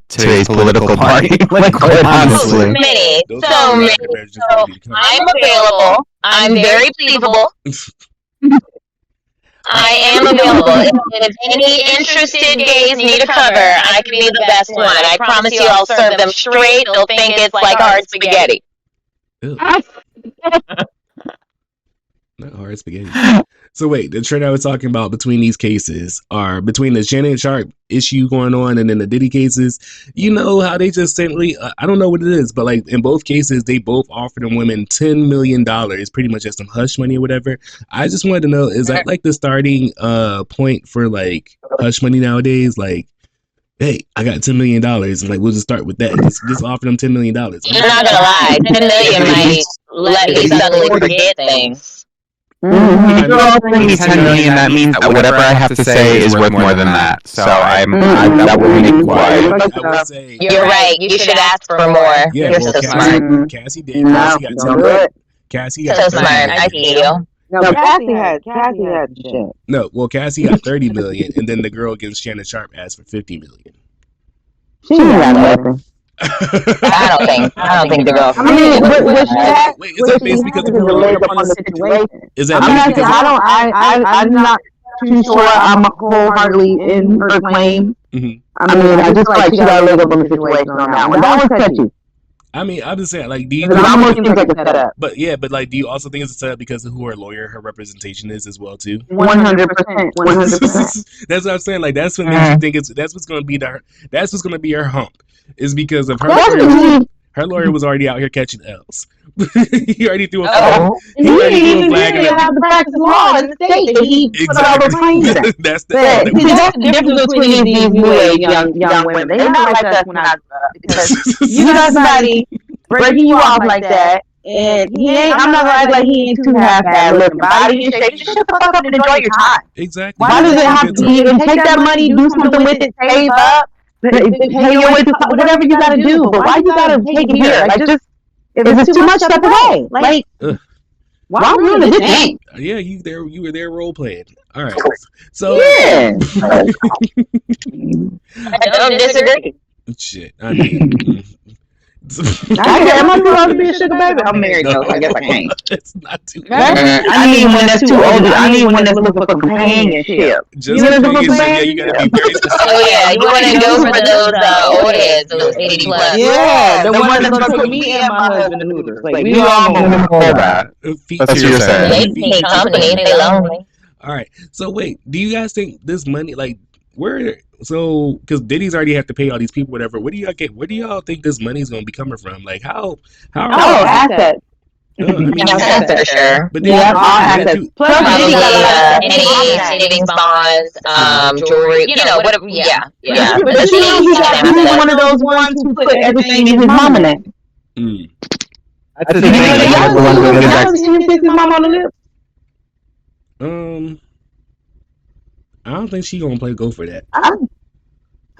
today's political party? Like, quite honestly. So many. So I'm available. I'm very believable. I am available. If any interested gays need a cover, I can be the best one. I promise you I'll serve them straight. They'll think it's like hard spaghetti. Not hard spaghetti. So wait, the trend I was talking about between these cases are between the Shannon Sharp issue going on and then the Diddy cases. You know how they just simply, I don't know what it is, but like in both cases, they both offered them women $10 million, pretty much as some hush money or whatever. I just wanted to know, is that like the starting point for like hush money nowadays? Like, hey, I got $10 million, and like we'll just start with that. Just offer them $10 million. I'm not gonna lie, 10 million might let me suddenly forget things. If you're offering me 10 million, that means that whatever I have to say is worth more than that. So that would make me quiet. I would say You're right. You should ask for more. Yeah, You're well, so smart. Cassie did. Cassie got don't do it. Cassie So got smart. I see you. No, Cassie had shit. No, well, Cassie got 30 million, and then the girl against Shannon Sharp asked for 50 million. She got nothing. I don't think the girl. I mean, wait, is that based because of her leg upon the situation? Is that I'm based not, because I'm not too sure I'm wholeheartedly in her claim. Mhm. I mean, I just feel like she got a leg up on the situation on that one. That was touchy. I mean, I'm just saying, like, do you? It almost seems like a setup. But yeah, but like, do you also think it's a setup because of who her lawyer, her representation is as well too? 100%. 100%. That's what I'm saying. Like, that's what makes you think that's what's going to be that's what's going to be her hump, is because of her lawyer. Her lawyer was already out here catching L's. He already threw a flag. He didn't even have the practice law in the state that he put all the claims in. That's that's the difference between these new age young women. They're not like us when I grew up, because you got somebody breaking you off like that, and I'm not gonna act like he ain't too half bad looking. Body and shape. Just shut the fuck up and enjoy your time. Exactly. Why does it have to be? And take that money, do something with it, save up, pay your way to whatever you gotta do. But why you gotta take it here? Like, just if it's too much, step away. Like, why ruin the good thing? Yeah, you were there role playing. All right. So yeah. I don't disagree. Shit. I mean. Am I too old to be a sugar baby? I'm married though, so I guess I can't. It's not too old. I mean, when that's too old. I mean, when that's looking for companionship. Just yeah, you gotta be very specific. Oh yeah, you want to go for those old heads, those 80 plus. Yeah, the one that's gonna take me and my husband to Hooters. Like, we all gonna hold that. That's what you're saying. They need company. They lonely. All right. So wait, do you guys think this money, like, so because Diddy's already have to pay all these people, whatever? Where do y'all think this money's gonna be coming from? Like, how? Assets. Assets for sure. But all assets. Plus, probably any savings bonds, jewelry, whatever. Yeah. But he's one of those ones who put everything in his mama name. I think him kiss his mom on the lips. I don't think she gonna go for that.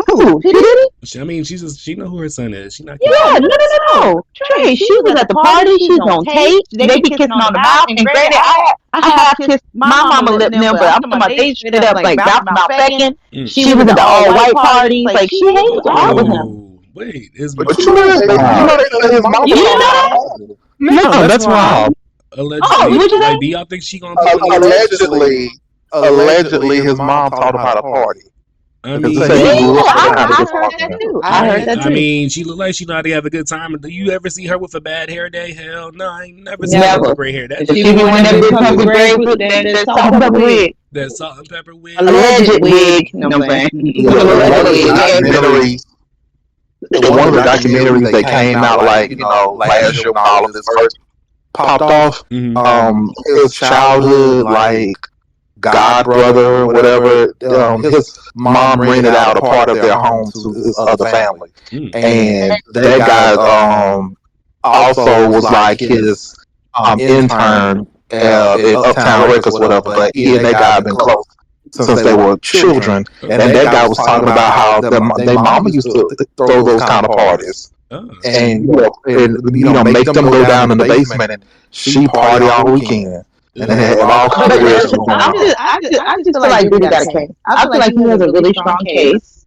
Who? She did it? I mean, she know who her son is. She not. Yeah, no. Trey, she was at the party. She's on tape. They be kissing on the mouth. And granted, I have kissed my mama lip now, but I'm talking about they straight up like mouth fecking. She was at the all white parties. Like, she hangs out with him. Wait, is But you know his mama. You know? No, that's wild. Allegedly, like, do y'all think she gonna be Allegedly, his mom taught him how to party. I mean, I heard that too. I mean, she look like she know how to have a good time. Do you ever see her with a bad hair day? Hell no, I ain't never seen her with gray hair. She be wearing that big puffy gray with that salt and pepper wig. That salt and pepper wig. Alleged wig. No, man. One of the documentaries that came out, like, last year when all of this first popped off, his childhood, like, god brother or whatever, his mom rented out a part of their home to his other family, and that guy also was like his intern at Uptown Records, whatever. But he and that guy have been close since they were children, and that guy was talking about how their mama used to throw those kind of parties. And make them go down in the basement, and she party all weekend. And they have all kinds of weird stuff going on. I just feel like Diddy got a case. I feel like he has a really strong case.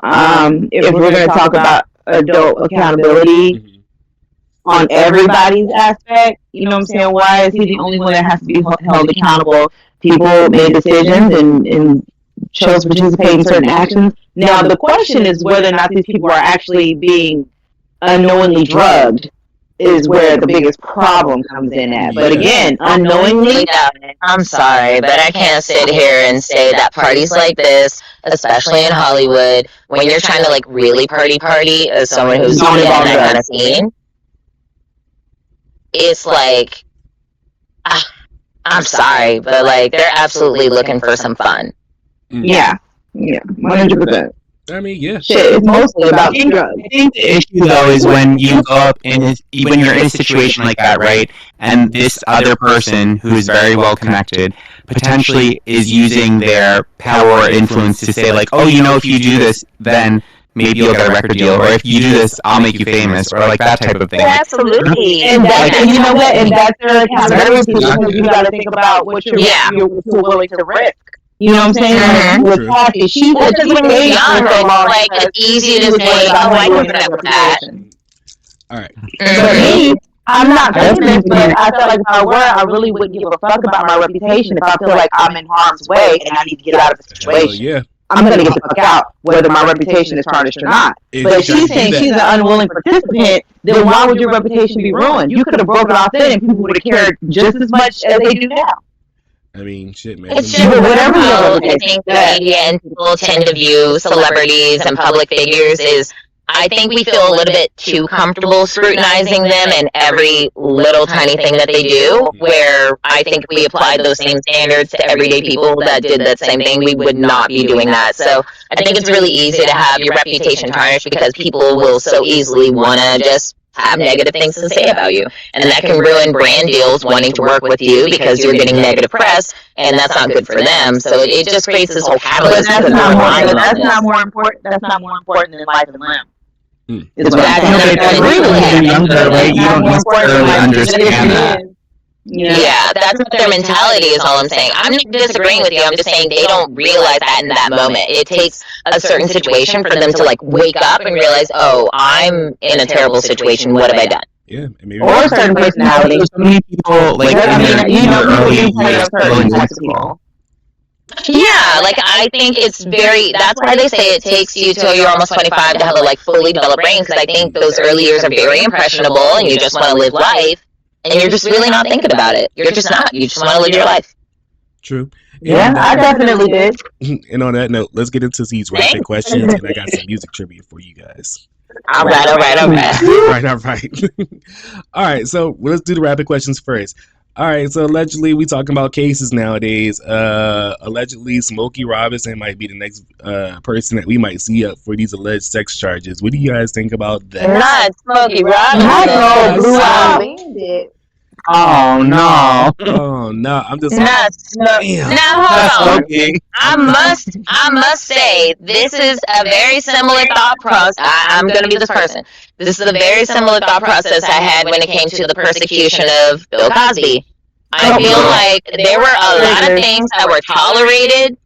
If we're going to talk about adult accountability on everybody's aspect, you know what I'm saying? Why is he the only one that has to be held accountable? People made decisions and chose to participate in certain actions. Now, the question is whether or not these people are actually being unknowingly drugged. Is where the biggest problem comes in at. But again, unknowingly. I'm sorry, but I can't sit here and say that parties like this, especially in Hollywood, when you're trying to like really party as someone who's in that kind of scene, it's like, I'm sorry, but like they're absolutely looking for some fun. Yeah, 100%. I mean, yeah. Shit, it's mostly about drugs. I think the issue though is when you go up when you're in a situation like that, right? And this other person who's very well connected potentially is using their power or influence to say like, oh, if you do this, then maybe you'll get a record deal, or if you do this, I'll make you famous, or like that type of thing. Absolutely. And you know what? And that's their accountability, because you got to think about what you're willing to risk. You know what I'm saying? Mm-hmm. With Cassie, she said she was young, like it's easy to say, oh, I can put up with that. All right. But me, I'm not famous, but I feel like if I were, I really wouldn't give a fuck about my reputation if I feel like I'm in harm's way and I need to get out of the situation. Yeah. I'm going to get the fuck out, whether my reputation is tarnished or not. But if she's saying she's an unwilling participant, then why would your reputation be ruined? You could have broken off then and people would have cared just as much as they do now. I mean, shit, man. It's just whatever I think the media and people tend to view celebrities and public figures is, I think we feel a little bit too comfortable scrutinizing them and every little tiny thing that they do, where I think we applied those same standards to everyday people that did that same thing, we would not be doing that. So I think it's really easy to have your reputation tarnished because people will so easily want to just have negative things to say about you. And that can ruin brand deals wanting to work with you because you're getting negative press, and that's not good for them. So it just creates this whole catalyst. That's not more important than life and limb. I agree with you. Younger, right? You don't necessarily understand that. Yeah, that's what their mentality is, all I'm saying. I'm not disagreeing with you. I'm just saying they don't realize that in that moment. It takes a certain situation for them to like wake up and realize, oh, I'm in a terrible situation. What have I done? Yeah, maybe or a certain personality. So many people, like, early people. Yeah, like I think it's that's why they say it takes you till you're almost 25 to have a like fully developed brain, because I think those early years are very impressionable and you just want to live life and you're just really not thinking about it. You're just not. You just want to live your life. True. Yeah, I definitely did. And on that note, let's get into these rapid questions, and I got some music trivia for you guys. All right. All right, so let's do the rapid questions first. All right, so allegedly, we talking about cases nowadays. Allegedly, Smokey Robinson might be the next person that we might see up for these alleged sex charges. What do you guys think about that? Not Smokey Robinson. Oh no! Oh no! I'm just. Now hold on. I must say this is a very similar thought process. I'm going to be this person. This is a very similar thought process I had when it came to the persecution of Bill Cosby. I feel like there were a lot of things that were tolerated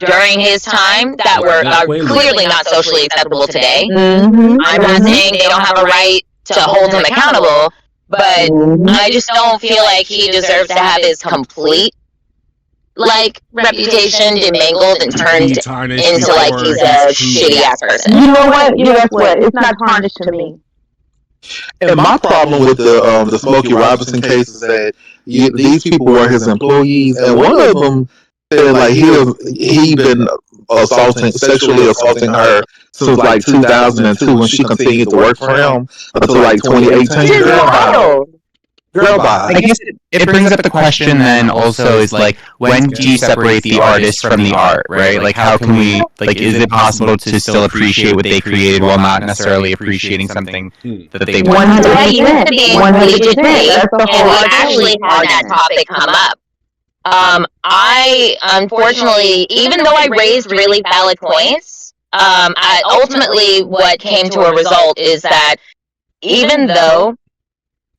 during his time that are clearly not socially acceptable today. Mm-hmm. I'm not saying they don't have a right to hold him accountable, but I just don't feel like he deserves to have his complete reputation demangled and turned into like he's a shitty ass person. You know what? Yeah, that's what. It's not tarnished to me. And my problem with the Smokey Robinson case is that these people were his employees, and one of them said like he been sexually assaulting her since like 2002 when she continued to work for him until like 2018. Girl, bye. I guess it brings up the question then also is like, when do you separate the artist from the art, right? Like, how can we, like, is it possible to still appreciate what they created while not necessarily appreciating something that they want? That used to be legit debate, and we actually had that topic come up. I, unfortunately, even though I raised really valid points, ultimately what came to a result is that even though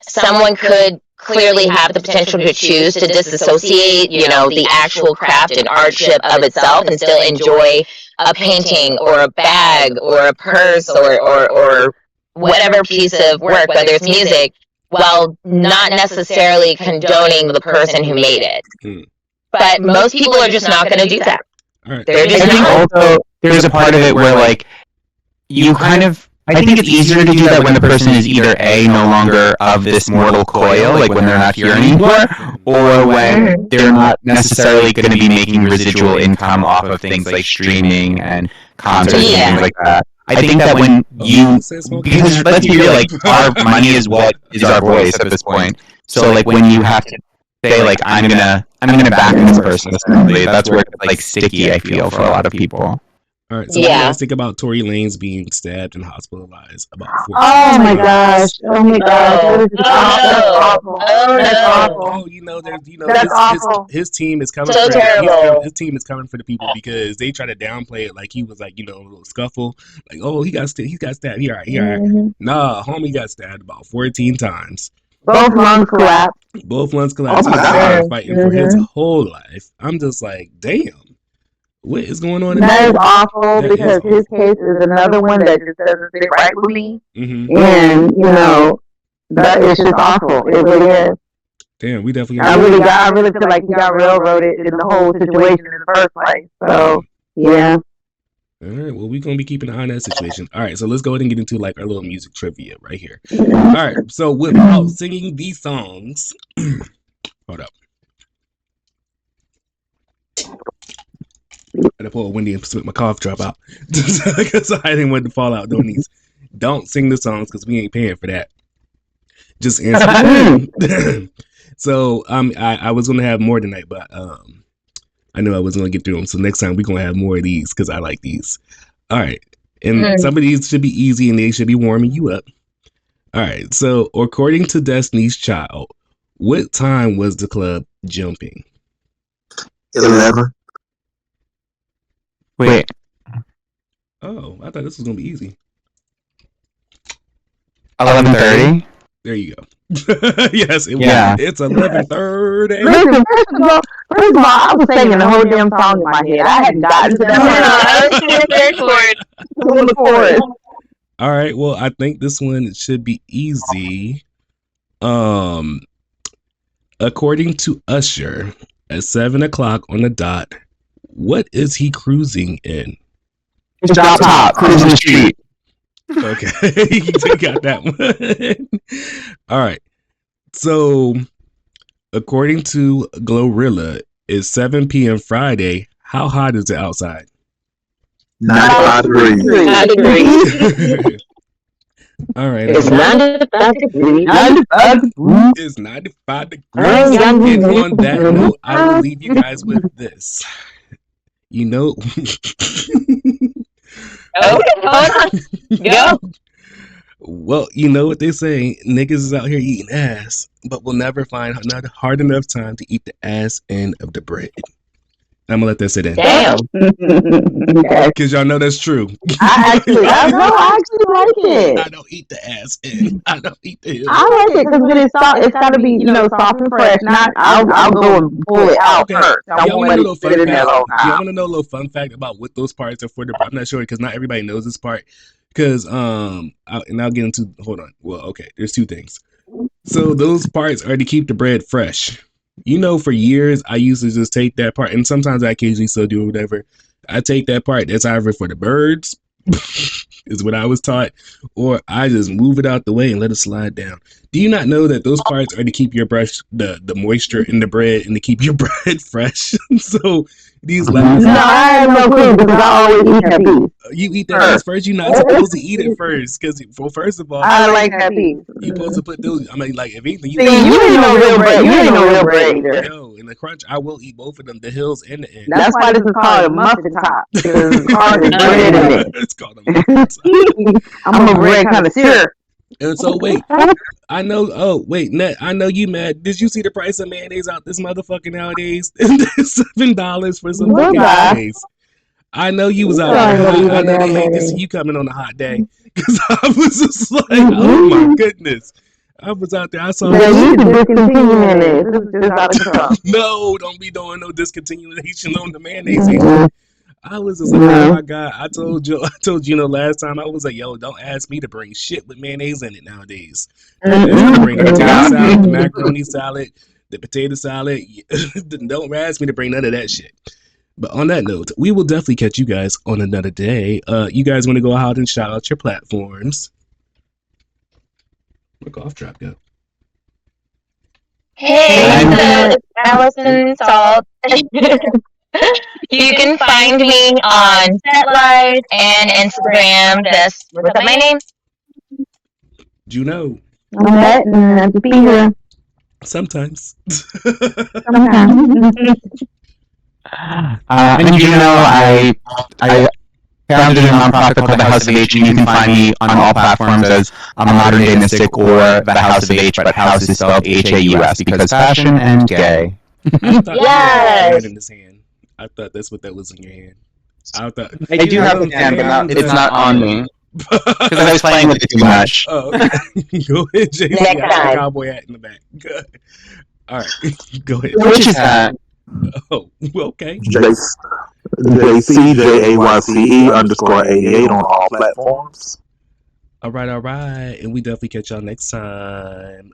someone could clearly have the potential to choose to disassociate, the actual craft and artship of itself and still enjoy a painting or a bag or a purse or whatever piece of work, whether it's music, while not necessarily condoning the person who made it. But most people are just not going to do that. Right. They're just not. Also, there's a part of it where, like, I think it's easier to do that when the person is either A, no longer of this mortal coil, like when they're not here anymore, or when they're not necessarily going to be making residual income off of things like streaming and concerts and things like that. I think that when because let's be real, like, our money is what is our voice at this point. So, like, when you have to say, like, I'm gonna back this person, essentially, that's where it's, like, sticky, I feel, for a lot of people. All right, so what do you guys think about Tory Lanez being stabbed and hospitalized about 14 Oh my times? gosh! Oh my gosh! That's awful. That's awful. Oh, That's awful. his team is coming So for terrible. his team is coming for the people because they try to downplay it like he was like, a little scuffle, like, oh, he got stabbed. He all right. Mm-hmm. Nah, homie got stabbed about 14 times. Both lungs collapsed. Both lungs collapsed. Oh my God. Fighting for his whole life. I'm just like, damn. What is going on? That is awful because his case is another one that just doesn't sit right with me. Mm-hmm. And that is just awful. It really is. Damn, we definitely. I really feel like he got railroaded in the whole situation in the first place. So yeah. All right, well, we're gonna be keeping an eye on that situation. All right, so let's go ahead and get into like our little music trivia right here. All right, so without singing these songs, hold up. I had to pull a Wendy and spit my cough drop out because I didn't want to fall out doing these. Don't sing the songs because we ain't paying for that. Just answer. So I was gonna have more tonight, but I knew I wasn't gonna get through them. So next time we're gonna have more of these because I like these. All right, and some of these should be easy and they should be warming you up. All right, so according to Destiny's Child, what time was the club jumping? 11. Wait. Oh, I thought this was gonna be easy. 11:30. There you go. Yes, Yeah. It's 11:30. Listen, first of all, I was singing the whole damn song in my head. I hadn't gotten to that part. All right, well, I think this one should be easy. According to Usher, at 7:00 on the dot, what is he cruising in? Drop top, cruising the street. Okay, you got that one. All right. So, according to Glorilla, it's 7 p.m. Friday. How hot is it outside? 95 degrees. 5 degrees. All right. It's 95 degrees. 95 degrees. It's 95 degrees. And on that note, I will leave you guys with this. Okay, hold on. Go. Well, you know what they say, niggas is out here eating ass, but will never find not hard enough time to eat the ass end of the bread. I'm gonna let that sit in. Damn. Because y'all know that's true. I actually like it. I don't eat the ass end. I don't eat the heel. I like it because when it's soft, it's gotta be soft and fresh. Not I'll go and pull it out first. I won't let it sit in there all the Y'all time. want to know a little fun fact about what those parts are for? I'm not sure because not everybody knows this part. Because and I'll get into. Hold on. Well, okay. There's two things. So those parts are to keep the bread fresh. For years I used to just take that part, and sometimes I occasionally still do whatever. I take that part that's either for the birds, is what I was taught, or I just move it out the way and let it slide down. Do you not know that those parts are to keep your the moisture in the bread and to keep your bread fresh? So these last. No, I have no clue because I always eat that piece. You eat that piece first. You're not supposed to eat it first because, first of all, I like that piece. You're supposed to put those. I mean, like if anything, You ain't no real bread. You ain't no real bread either. No, in the crunch, I will eat both of them, the hills and the end. That's why this is called a muffin top. Because it's called bread in it. It's called a muffin top. I'm a bread connoisseur. And so wait, I know. Oh wait, Nat, I know you mad. Did you see the price of mayonnaise out this motherfucker nowadays? $7 for some fucking mayonnaise. I know you was out there. I know they hate to see you coming on a hot day because I was just like, oh my goodness. I was out there. I saw. Yeah, you can discontinue mayonnaise. This is just out of control. No, don't be doing no discontinuation on the mayonnaise. I was just like, oh my God. I told you last time, I was like, yo, don't ask me to bring shit with mayonnaise in it nowadays. Bring the potato salad, the macaroni salad, the potato salad. Don't ask me to bring none of that shit. But on that note, we will definitely catch you guys on another day. You guys want to go out and shout out your platforms? Where'd cough drop go? Hey, so it's Allison Salt. You can find me on SetLife and Instagram. Just look up my name. Juno. I'm to be here. Sometimes. And I founded a nonprofit called the House of H, and you can find me on all platforms as a modern day mystic or the House of H, but House is spelled Haus because fashion and gay. I thought Yes. you had it in his hand. I thought that's what that was in your hand. I thought I do have the hand, but it's not on me. Because I was playing with it too much. Oh, okay. Go ahead, JC. Next I got time. a cowboy hat in the back. Good. All right, go ahead. Which is that? Oh, well, okay. JCJAYCE_88 on all platforms. All right, and we definitely catch y'all next time.